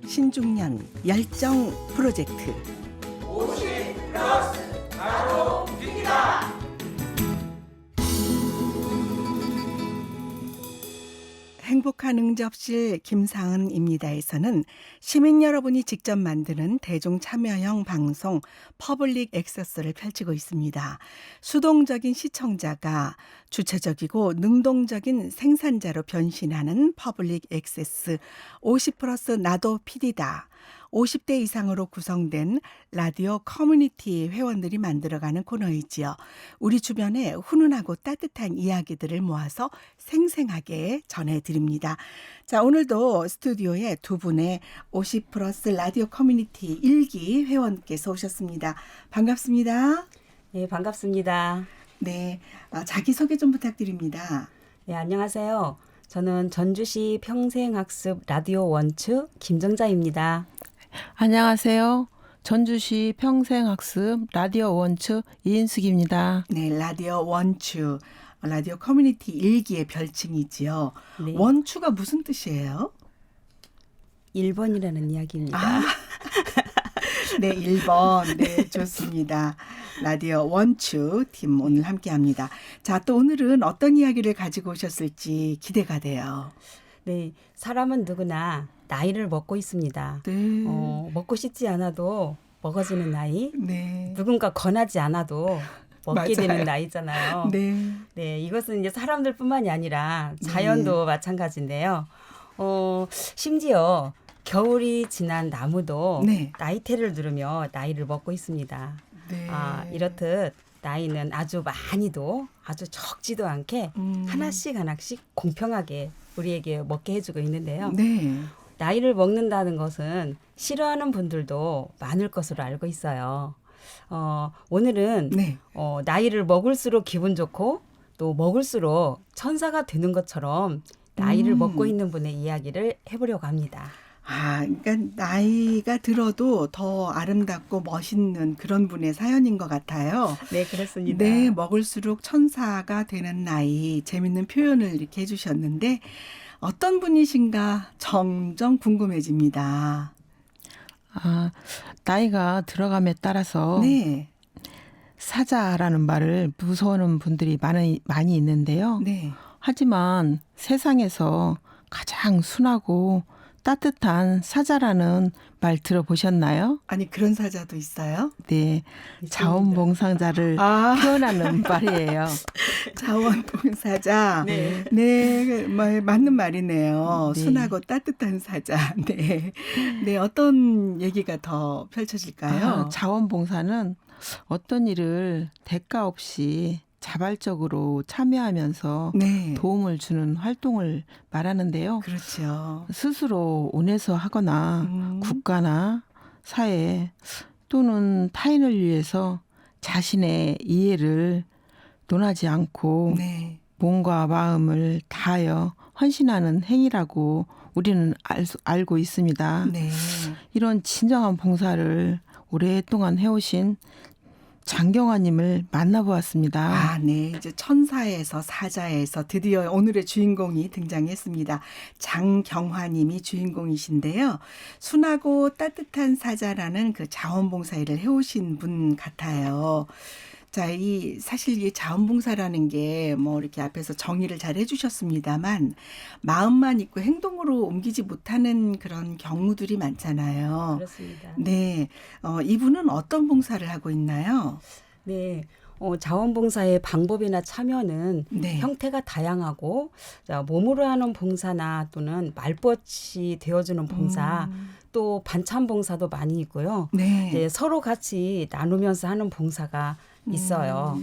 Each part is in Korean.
신중년 열정 프로젝트. 행복한 응접실 김상은입니다에서는 시민 여러분이 직접 만드는 대중 참여형 방송 퍼블릭 액세스를 펼치고 있습니다. 수동적인 시청자가 주체적이고 능동적인 생산자로 변신하는 퍼블릭 액세스 50+ 나도 PD다. 50대 이상으로 구성된 라디오 커뮤니티 회원들이 만들어가는 코너이지요. 우리 주변의 훈훈하고 따뜻한 이야기들을 모아서 생생하게 전해드립니다. 자, 오늘도 스튜디오에 두 분의 50+ 라디오 커뮤니티 1기 회원께서 오셨습니다. 반갑습니다. 네, 반갑습니다. 네, 자기소개 좀 부탁드립니다. 네, 안녕하세요. 저는 전주시 평생학습 라디오 원추 김정자입니다. 안녕하세요. 전주시 평생학습 라디오 원추 이인숙입니다. 네, 라디오 원추, 라디오 커뮤니티 1기의 별칭이지요. 네. 원추가 무슨 뜻이에요? 1번이라는 이야기입니다. 네, 1번. 네, 좋습니다. 라디오 원추 팀 오늘 함께합니다. 자, 또 오늘은 어떤 이야기를 가지고 오셨을지 기대가 돼요. 네, 사람은 누구나 나이를 먹고 있습니다. 네. 먹고 싶지 않아도 먹어지는 나이, 네. 누군가 권하지 않아도 먹게 맞아요. 되는 나이잖아요. 네. 네, 이것은 이제 사람들뿐만이 아니라 자연도 마찬가지인데요. 심지어 겨울이 지난 나무도 네. 나이테를 누르며 나이를 먹고 있습니다. 네. 이렇듯 나이는 아주 많이도 아주 적지도 않게 하나씩 공평하게 우리에게 먹게 해주고 있는데요. 네. 나이를 먹는다는 것은 싫어하는 분들도 많을 것으로 알고 있어요. 오늘은 네. 나이를 먹을수록 기분 좋고 또 먹을수록 천사가 되는 것처럼 나이를 먹고 있는 분의 이야기를 해보려고 합니다. 그러니까 나이가 들어도 더 아름답고 멋있는 그런 분의 사연인 것 같아요. 네, 그렇습니다. 네, 먹을수록 천사가 되는 나이, 재밌는 표현을 이렇게 해주셨는데 어떤 분이신가 점점 궁금해집니다. 나이가 들어감에 따라서 네, 사자라는 말을 무서워하는 분들이 많이 있는데요. 네. 하지만 세상에서 가장 순하고 따뜻한 사자라는 말 들어보셨나요? 아니 그런 사자도 있어요? 네, 있습니다. 자원봉사자를 표현하는 말이에요. 자원봉사자. 네. 네, 맞는 말이네요. 네. 순하고 따뜻한 사자. 네, 네, 어떤 얘기가 더 펼쳐질까요? 자원봉사는 어떤 일을 대가 없이 자발적으로 참여하면서 네, 도움을 주는 활동을 말하는데요. 그렇죠. 스스로 원해서 하거나 음. 국가나 사회 또는 타인을 위해서 자신의 이해를 논하지 않고 네, 몸과 마음을 다하여 헌신하는 행위라고 우리는 알고 있습니다. 네. 이런 진정한 봉사를 오랫동안 해오신 장경화님을 만나보았습니다. 네. 이제 천사에서 사자에서 드디어 오늘의 주인공이 등장했습니다. 장경화님이 주인공이신데요. 순하고 따뜻한 사자라는 그 자원봉사 일을 해오신 분 같아요. 자, 사실 이 자원봉사라는 게 뭐 이렇게 앞에서 정의를 잘 해주셨습니다만 마음만 있고 행동으로 옮기지 못하는 그런 경우들이 많잖아요. 그렇습니다. 네. 이분은 어떤 봉사를 하고 있나요? 네. 자원봉사의 방법이나 참여는 네. 형태가 다양하고 몸으로 하는 봉사나 또는 말벗이 되어주는 봉사 또 반찬 봉사도 많이 있고요. 네. 이제 서로 같이 나누면서 하는 봉사가 있어요.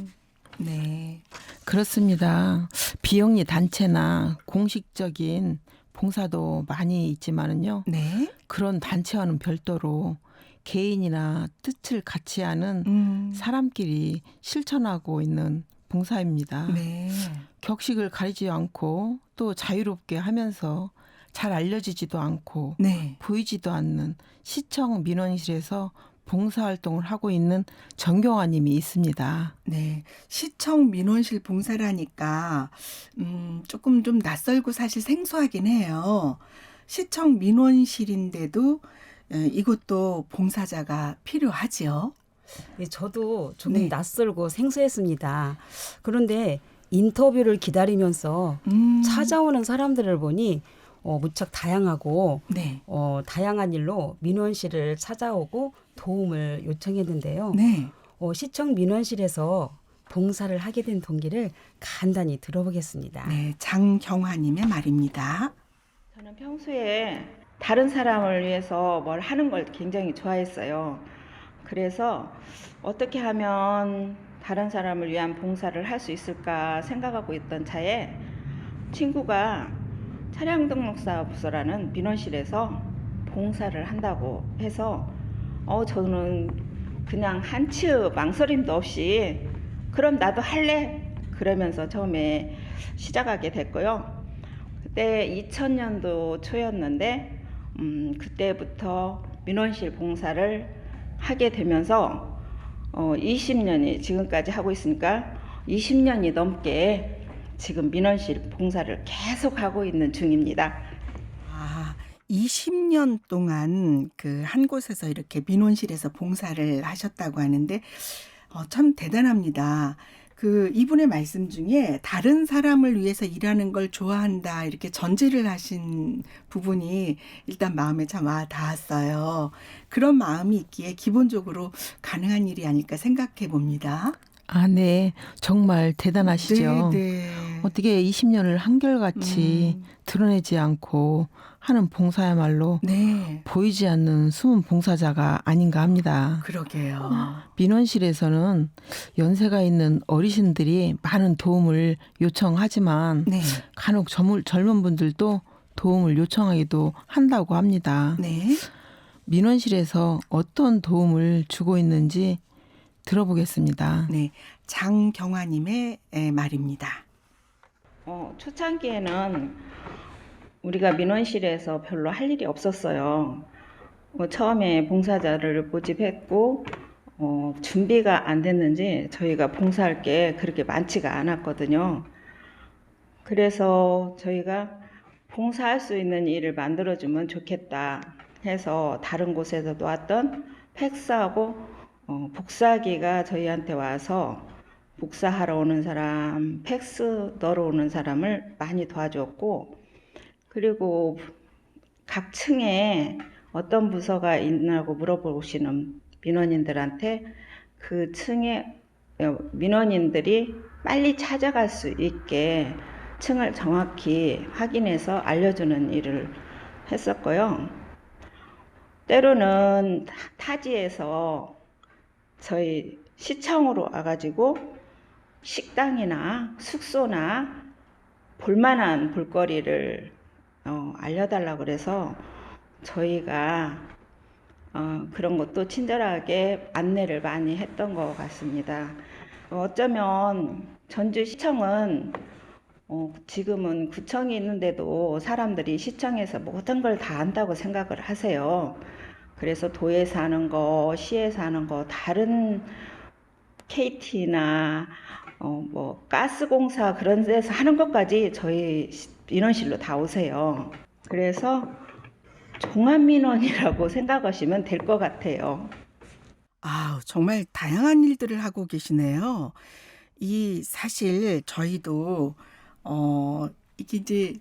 네. 그렇습니다. 비영리 단체나 공식적인 봉사도 많이 있지만은요. 네. 그런 단체와는 별도로 개인이나 뜻을 같이 하는 사람끼리 실천하고 있는 봉사입니다. 네. 격식을 가리지 않고 또 자유롭게 하면서 잘 알려지지도 않고 네. 보이지도 않는 시청 민원실에서 봉사활동을 하고 있는 정경화님이 있습니다. 네. 시청 민원실 봉사라니까 조금 좀 낯설고 사실 생소하긴 해요. 시청 민원실인데도 이것도 봉사자가 필요하지요. 네, 저도 조금 네. 낯설고 생소했습니다. 그런데 인터뷰를 기다리면서 음, 찾아오는 사람들을 보니 무척 다양하고 네. 다양한 일로 민원실을 찾아오고 도움을 요청했는데요. 네. 시청 민원실에서 봉사를 하게 된 동기를 간단히 들어보겠습니다. 네. 장경화님의 말입니다. 저는 평소에 다른 사람을 위해서 뭘 하는 걸 굉장히 좋아했어요. 그래서 어떻게 하면 다른 사람을 위한 봉사를 할 수 있을까 생각하고 있던 차에 친구가 차량등록사무소라는 민원실에서 봉사를 한다고 해서 저는 그냥 한치의 망설임도 없이 그럼 나도 할래? 그러면서 처음에 시작하게 됐고요. 그때 2000년도 초였는데 그때부터 민원실 봉사를 하게 되면서 20년이 지금까지 하고 있으니까 20년이 넘게 지금 민원실 봉사를 계속 하고 있는 중입니다. 아, 20년 동안 그 한 곳에서 이렇게 민원실에서 봉사를 하셨다고 하는데 참 대단합니다. 그 이분의 말씀 중에 다른 사람을 위해서 일하는 걸 좋아한다 이렇게 전제를 하신 부분이 일단 마음에 참 와 닿았어요. 그런 마음이 있기에 기본적으로 가능한 일이 아닐까 생각해 봅니다. 아, 네. 정말 대단하시죠. 네, 네. 어떻게 20년을 한결같이 드러내지 않고 하는 봉사야말로 네, 보이지 않는 숨은 봉사자가 아닌가 합니다. 그러게요. 민원실에서는 연세가 있는 어르신들이 많은 도움을 요청하지만 네, 간혹 젊은 분들도 도움을 요청하기도 한다고 합니다. 네, 민원실에서 어떤 도움을 주고 있는지 들어보겠습니다. 네. 장경화님의 말입니다. 초창기에는 우리가 민원실에서 별로 할 일이 없었어요. 처음에 봉사자를 모집했고 준비가 안 됐는지 저희가 봉사할 게 그렇게 많지가 않았거든요. 그래서 저희가 봉사할 수 있는 일을 만들어주면 좋겠다 해서 다른 곳에서도 왔던 팩스하고 복사기가 저희한테 와서 복사하러 오는 사람, 팩스 넣으러 오는 사람을 많이 도와줬고, 그리고 각 층에 어떤 부서가 있냐고 물어보시는 민원인들한테 그 층에 민원인들이 빨리 찾아갈 수 있게 층을 정확히 확인해서 알려주는 일을 했었고요. 때로는 타지에서 저희 시청으로 와가지고 식당이나 숙소나 볼만한 볼거리를 알려달라고 그래서 저희가 그런 것도 친절하게 안내를 많이 했던 것 같습니다. 어쩌면 전주시청은 지금은 구청이 있는데도 사람들이 시청에서 모든 걸 다 안다고 생각을 하세요. 그래서 도에서 하는 거, 시에서 하는 거, 다른 KT나 뭐 가스공사 그런 데서 하는 것까지 저희 민원실로 다 오세요. 그래서 종합민원이라고 생각하시면 될 것 같아요. 아, 정말 다양한 일들을 하고 계시네요. 이 사실 저희도 이게 이제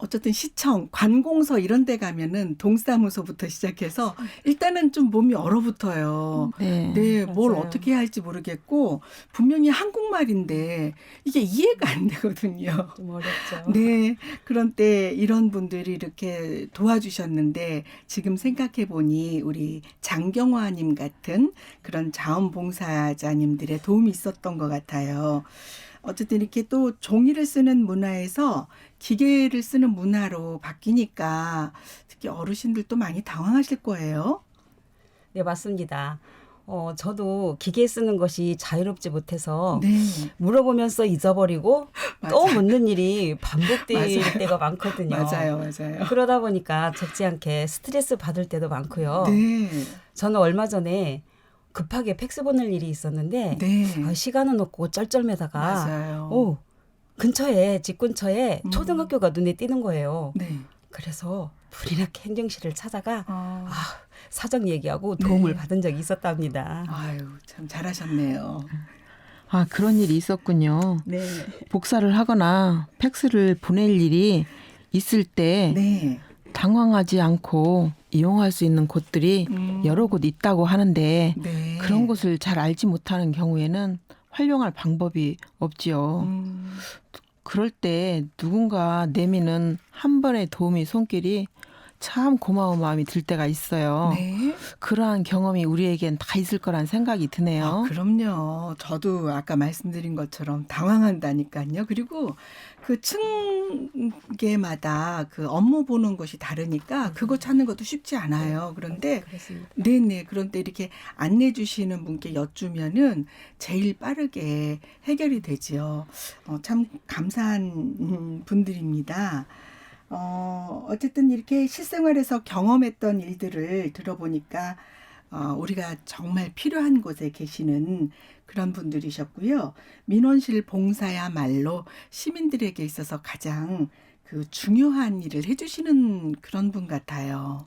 어쨌든 시청, 관공서 이런 데 가면은 동사무소부터 시작해서 일단은 좀 몸이 얼어붙어요. 네. 네, 뭘 맞아요. 어떻게 해야 할지 모르겠고 분명히 한국말인데 이게 이해가 안 되거든요. 좀 어렵죠. 네, 그런 때 이런 분들이 이렇게 도와주셨는데 지금 생각해 보니 우리 장경화님 같은 그런 자원봉사자님들의 도움이 있었던 것 같아요. 어쨌든 이렇게 또 종이를 쓰는 문화에서 기계를 쓰는 문화로 바뀌니까 특히 어르신들도 많이 당황하실 거예요. 네, 맞습니다. 저도 기계 쓰는 것이 자유롭지 못해서 네. 물어보면서 잊어버리고 또 맞아요. 묻는 일이 반복될 맞아요. 때가 많거든요. 맞아요. 그러다 보니까 적지 않게 스트레스 받을 때도 많고요. 네. 저는 얼마 전에 급하게 팩스 보낼 일이 있었는데 네. 시간은 없고 쩔쩔매다가 맞아요. 집 근처에 초등학교가 눈에 띄는 거예요. 네. 그래서 불이 나게 행정실을 찾아가 아, 사정 얘기하고 도움을 네. 받은 적이 있었답니다. 아유, 참 잘하셨네요. 아, 그런 일이 있었군요. 네. 복사를 하거나 팩스를 보낼 일이 있을 때 네. 당황하지 않고 이용할 수 있는 곳들이 여러 곳 있다고 하는데 네. 그런 곳을 잘 알지 못하는 경우에는 활용할 방법이 없지요. 그럴 때 누군가 내미는 한 번의 도움이 손길이 참 고마운 마음이 들 때가 있어요. 네. 그러한 경험이 우리에겐 다 있을 거란 생각이 드네요. 아, 그럼요. 저도 아까 말씀드린 것처럼 당황한다니까요. 그리고 그 층계마다 그 업무 보는 곳이 다르니까 그거 찾는 것도 쉽지 않아요. 그런데 그렇습니다. 네네. 그런데 이렇게 안내 주시는 분께 여쭈면은 제일 빠르게 해결이 되지요. 참 감사한 분들입니다. 어쨌든 이렇게 실생활에서 경험했던 일들을 들어보니까 우리가 정말 필요한 곳에 계시는 그런 분들이셨고요. 민원실 봉사야말로 시민들에게 있어서 가장 그 중요한 일을 해주시는 그런 분 같아요.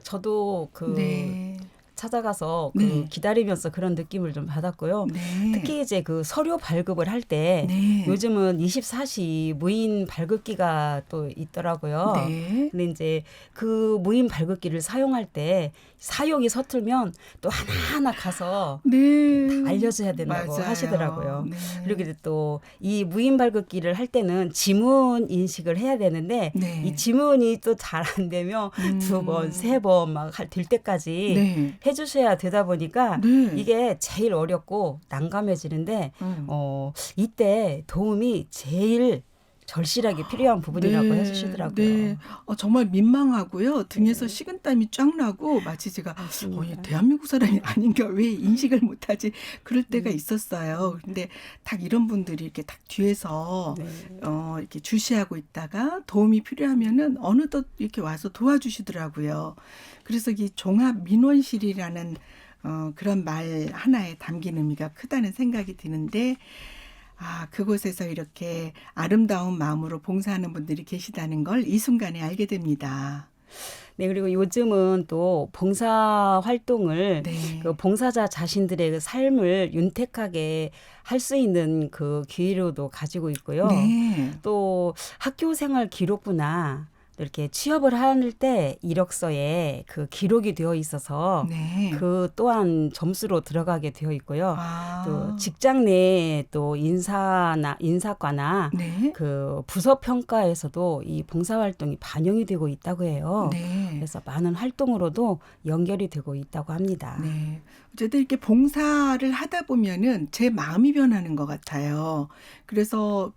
저도 네. 찾아가서 네. 기다리면서 그런 느낌을 좀 받았고요. 네. 특히 이제 그 서류 발급을 할 때 네. 요즘은 24시 무인 발급기가 또 있더라고요. 네. 근데 이제 그 무인 발급기를 사용할 때 사용이 서툴면 또 하나하나 가서 네. 다 알려줘야 된다고 맞아요. 하시더라고요. 네. 그리고 이제 또 이 무인 발급기를 할 때는 지문 인식을 해야 되는데 네. 이 지문이 또 잘 안 되면 2번, 3번 막 될 때까지 네. 해주셔야 되다 보니까 네. 이게 제일 어렵고 난감해지는데 음. 이때 도움이 제일 절실하게 필요한 부분이라고 네, 해주시더라고요. 네. 정말 민망하고요. 등에서 식은땀이 쫙 나고 마치 제가 맞습니다. 대한민국 사람이 아닌가 왜 인식을 못하지 그럴 때가 있었어요. 근데 딱 이런 분들이 이렇게 딱 뒤에서 네. 이렇게 주시하고 있다가 도움이 필요하면은 어느덧 이렇게 와서 도와주시더라고요. 그래서 이 종합 민원실이라는 그런 말 하나에 담긴 의미가 크다는 생각이 드는데 그곳에서 이렇게 아름다운 마음으로 봉사하는 분들이 계시다는 걸 이 순간에 알게 됩니다. 네, 그리고 요즘은 또 봉사 활동을 네. 그 봉사자 자신들의 그 삶을 윤택하게 할 수 있는 그 기회로도 가지고 있고요. 네. 또 학교 생활 기록부나 이렇게 취업을 할 때 이력서에 그 기록이 되어 있어서 네. 그 또한 점수로 들어가게 되어 있고요. 아. 또 직장 내에 또 인사과나 네. 그 부서 평가에서도 이 봉사 활동이 반영이 되고 있다고 해요. 네. 그래서 많은 활동으로도 연결이 되고 있다고 합니다. 네. 어쨌든 이렇게 봉사를 하다 보면은 제 마음이 변하는 것 같아요. 그래서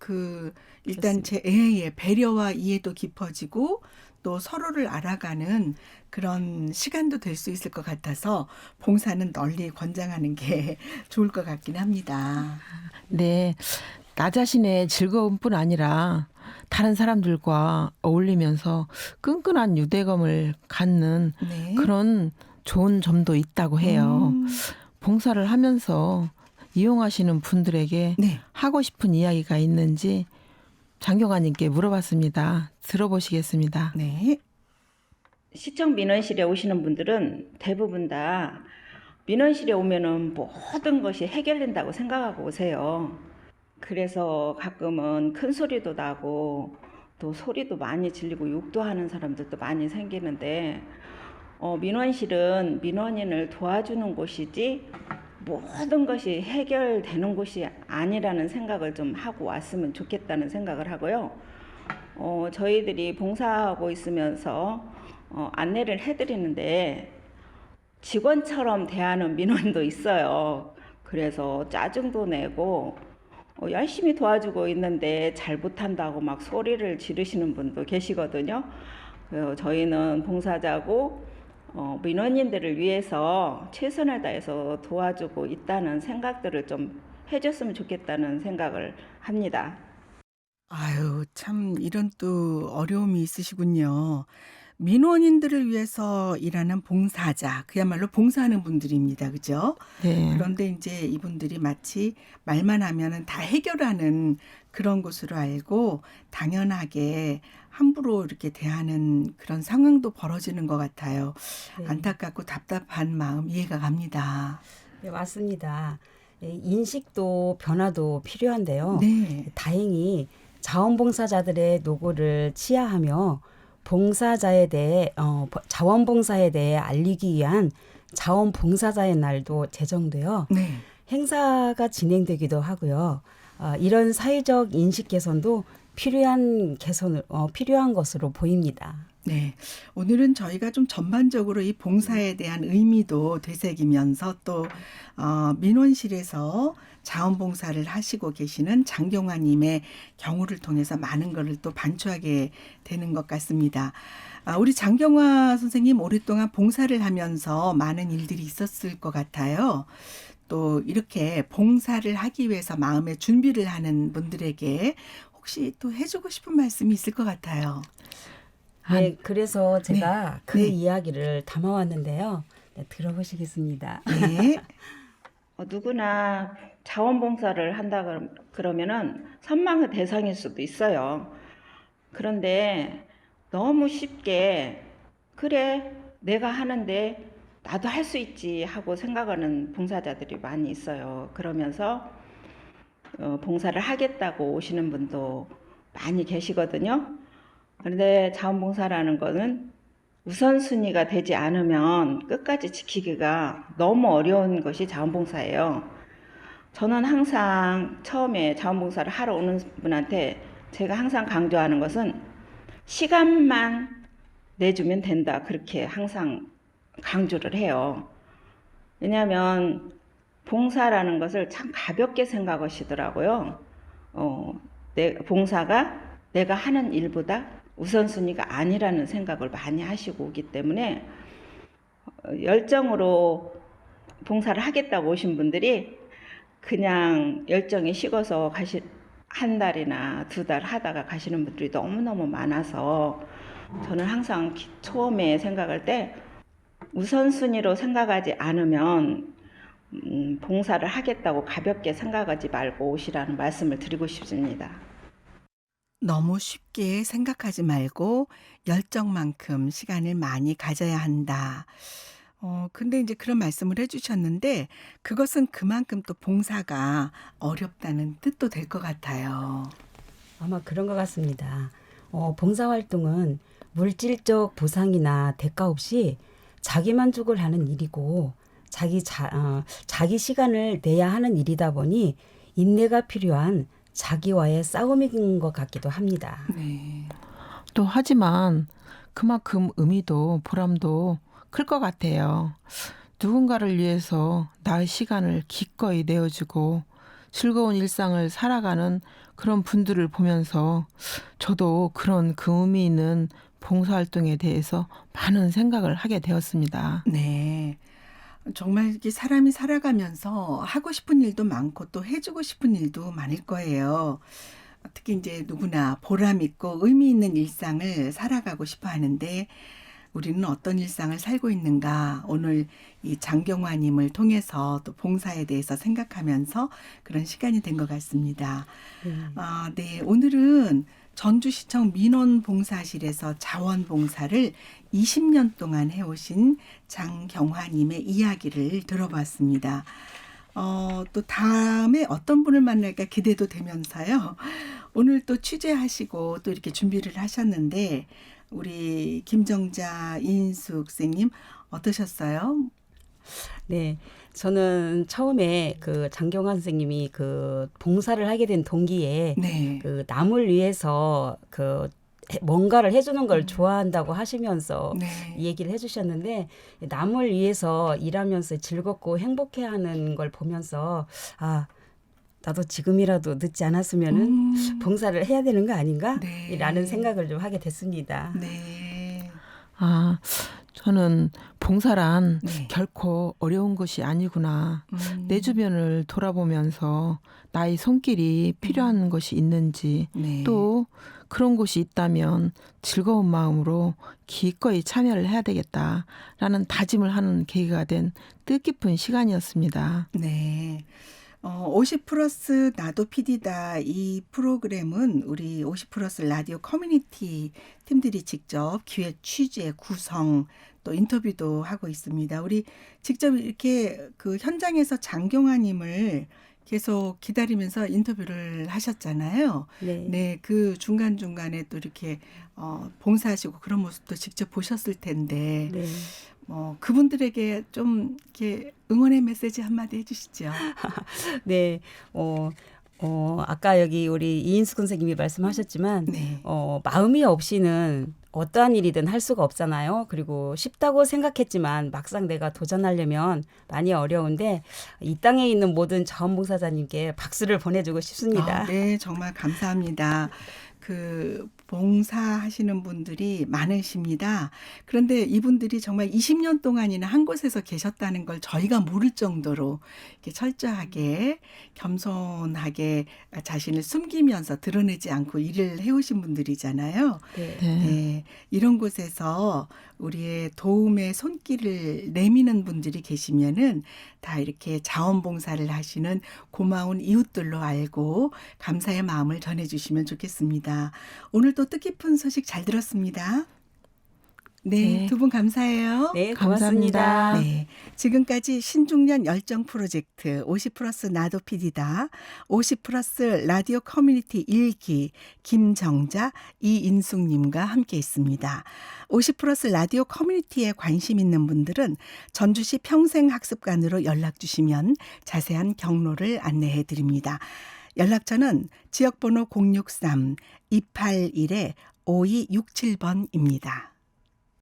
일단 제 배려와 이해도 깊어지고 또 서로를 알아가는 그런 시간도 될 수 있을 것 같아서 봉사는 널리 권장하는 게 좋을 것 같긴 합니다. 네, 나 자신의 즐거움뿐 아니라 다른 사람들과 어울리면서 끈끈한 유대감을 갖는 네. 그런 좋은 점도 있다고 해요. 봉사를 하면서 이용하시는 분들에게 네. 하고 싶은 이야기가 있는지 장경아님께 물어봤습니다. 들어보시겠습니다. 네. 시청 민원실에 오시는 분들은 대부분 다 민원실에 오면은 모든 것이 해결된다고 생각하고 오세요. 그래서 가끔은 큰 소리도 나고 또 소리도 많이 질리고 욕도 하는 사람들도 많이 생기는데 민원실은 민원인을 도와주는 곳이지 모든 것이 해결되는 곳이 아니라는 생각을 좀 하고 왔으면 좋겠다는 생각을 하고요. 저희들이 봉사하고 있으면서 안내를 해드리는데 직원처럼 대하는 민원도 있어요. 그래서 짜증도 내고 열심히 도와주고 있는데 잘 못한다고 막 소리를 지르시는 분도 계시거든요. 저희는 봉사자고 민원인들을 위해서 최선을 다해서 도와주고 있다는 생각들을 좀 해줬으면 좋겠다는 생각을 합니다. 아유, 참 이런 또 어려움이 있으시군요. 민원인들을 위해서 일하는 봉사자, 그야말로 봉사하는 분들입니다. 그죠? 네. 그런데 이제 이분들이 마치 말만 하면은 다 해결하는 그런 것으로 알고 당연하게 함부로 이렇게 대하는 그런 상황도 벌어지는 것 같아요. 네. 안타깝고 답답한 마음 이해가 갑니다. 네, 맞습니다. 인식도 변화도 필요한데요. 네. 다행히 자원봉사자들의 노고를 치하하며 봉사자에 대해 자원봉사에 대해 알리기 위한 자원봉사자의 날도 제정되어 네. 행사가 진행되기도 하고요. 이런 사회적 인식 개선도 필요한 것으로 보입니다. 네. 오늘은 저희가 좀 전반적으로 이 봉사에 대한 의미도 되새기면서 또 민원실에서 자원봉사를 하시고 계시는 장경화님의 경우를 통해서 많은 것을 또 반추하게 되는 것 같습니다. 우리 장경화 선생님 오랫동안 봉사를 하면서 많은 일들이 있었을 것 같아요. 또 이렇게 봉사를 하기 위해서 마음의 준비를 하는 분들에게 혹시 또 해주고 싶은 말씀이 있을 것 같아요. 네, 그래서 제가 그 네. 이야기를 담아왔는데요. 네, 들어보시겠습니다. 네. 누구나 자원봉사를 한다 그러면은 선망의 대상일 수도 있어요. 그런데 너무 쉽게 그래 내가 하는데 나도 할 수 있지 하고 생각하는 봉사자들이 많이 있어요. 그러면서 봉사를 하겠다고 오시는 분도 많이 계시거든요. 그런데 자원봉사라는 거는 우선순위가 되지 않으면 끝까지 지키기가 너무 어려운 것이 자원봉사예요. 저는 항상 처음에 자원봉사를 하러 오는 분한테 제가 항상 강조하는 것은 시간만 내주면 된다. 그렇게 항상 강조를 해요. 왜냐하면 봉사라는 것을 참 가볍게 생각하시더라고요. 봉사가 내가 하는 일보다 우선순위가 아니라는 생각을 많이 하시고 오기 때문에 열정으로 봉사를 하겠다고 오신 분들이 그냥 열정이 식어서 한 달이나 2달 하다가 가시는 분들이 너무너무 많아서 저는 항상 처음에 생각할 때 우선순위로 생각하지 않으면 봉사를 하겠다고 가볍게 생각하지 말고 오시라는 말씀을 드리고 싶습니다. 너무 쉽게 생각하지 말고 열정만큼 시간을 많이 가져야 한다. 근데 이제 그런 말씀을 해주셨는데 그것은 그만큼 또 봉사가 어렵다는 뜻도 될 것 같아요. 아마 그런 것 같습니다. 봉사활동은 물질적 보상이나 대가 없이 자기 만족을 하는 일이고 자기 시간을 내야 하는 일이다 보니 인내가 필요한 자기와의 싸움인 것 같기도 합니다. 네. 또 하지만 그만큼 의미도 보람도 클 것 같아요. 누군가를 위해서 나의 시간을 기꺼이 내어주고 즐거운 일상을 살아가는 그런 분들을 보면서 저도 그런 그 의미 있는 봉사활동에 대해서 많은 생각을 하게 되었습니다. 네. 정말 이렇게 사람이 살아가면서 하고 싶은 일도 많고 또 해주고 싶은 일도 많을 거예요. 특히 이제 누구나 보람 있고 의미 있는 일상을 살아가고 싶어 하는데 우리는 어떤 일상을 살고 있는가 오늘 이 장경화님을 통해서 또 봉사에 대해서 생각하면서 그런 시간이 된 것 같습니다. 네. 오늘은 전주시청 민원봉사실에서 자원봉사를 20년 동안 해오신 장경화님의 이야기를 들어봤습니다. 또 다음에 어떤 분을 만날까 기대도 되면서요. 오늘 또 취재하시고 또 이렇게 준비를 하셨는데 우리 김정자 이인숙 선생님 어떠셨어요? 네, 저는 처음에 그 장경화 선생님이 그 봉사를 하게 된 동기에 네. 그 남을 위해서 그 뭔가를 해주는 걸 좋아한다고 하시면서 네. 이 얘기를 해주셨는데 남을 위해서 일하면서 즐겁고 행복해하는 걸 보면서 나도 지금이라도 늦지 않았으면은 봉사를 해야 되는 거 아닌가? 네. 라는 생각을 좀 하게 됐습니다. 네. 저는 봉사란 네. 결코 어려운 것이 아니구나. 내 주변을 돌아보면서 나의 손길이 필요한 것이 있는지 네. 또 그런 곳이 있다면 즐거운 마음으로 기꺼이 참여를 해야 되겠다라는 다짐을 하는 계기가 된 뜻깊은 시간이었습니다. 네. 50 플러스 나도 PD다 이 프로그램은 우리 50 플러스 라디오 커뮤니티 팀들이 직접 기획, 취재, 구성 또 인터뷰도 하고 있습니다. 우리 직접 이렇게 그 현장에서 장경화님을 계속 기다리면서 인터뷰를 하셨잖아요. 네. 네, 그 중간중간에 또 이렇게 봉사하시고 그런 모습도 직접 보셨을 텐데 네. 그분들에게 좀 이렇게 응원의 메시지 한마디 해주시죠. 네. 아까 여기 우리 이인숙 선생님이 말씀하셨지만 네. 마음이 없이는 어떠한 일이든 할 수가 없잖아요. 그리고 쉽다고 생각했지만 막상 내가 도전하려면 많이 어려운데 이 땅에 있는 모든 자원봉사자님께 박수를 보내주고 싶습니다. 네, 정말 감사합니다. 그 봉사하시는 분들이 많으십니다. 그런데 이분들이 정말 20년 동안이나 한 곳에서 계셨다는 걸 저희가 모를 정도로 이렇게 철저하게 겸손하게 자신을 숨기면서 드러내지 않고 일을 해오신 분들이잖아요. 네. 네, 이런 곳에서 우리의 도움의 손길을 내미는 분들이 계시면은 다 이렇게 자원봉사를 하시는 고마운 이웃들로 알고 감사의 마음을 전해주시면 좋겠습니다. 오늘도 뜻깊은 소식 잘 들었습니다. 네, 네. 두 분 감사해요. 네, 감사합니다. 고맙습니다. 네, 지금까지 신중년 열정 프로젝트 50 플러스 나도 PD다 50 플러스 라디오 커뮤니티 1기 김정자 이인숙님과 함께 했습니다. 50 플러스 라디오 커뮤니티에 관심 있는 분들은 전주시 평생학습관으로 연락 주시면 자세한 경로를 안내해 드립니다. 연락처는 지역번호 063-281-5267번입니다.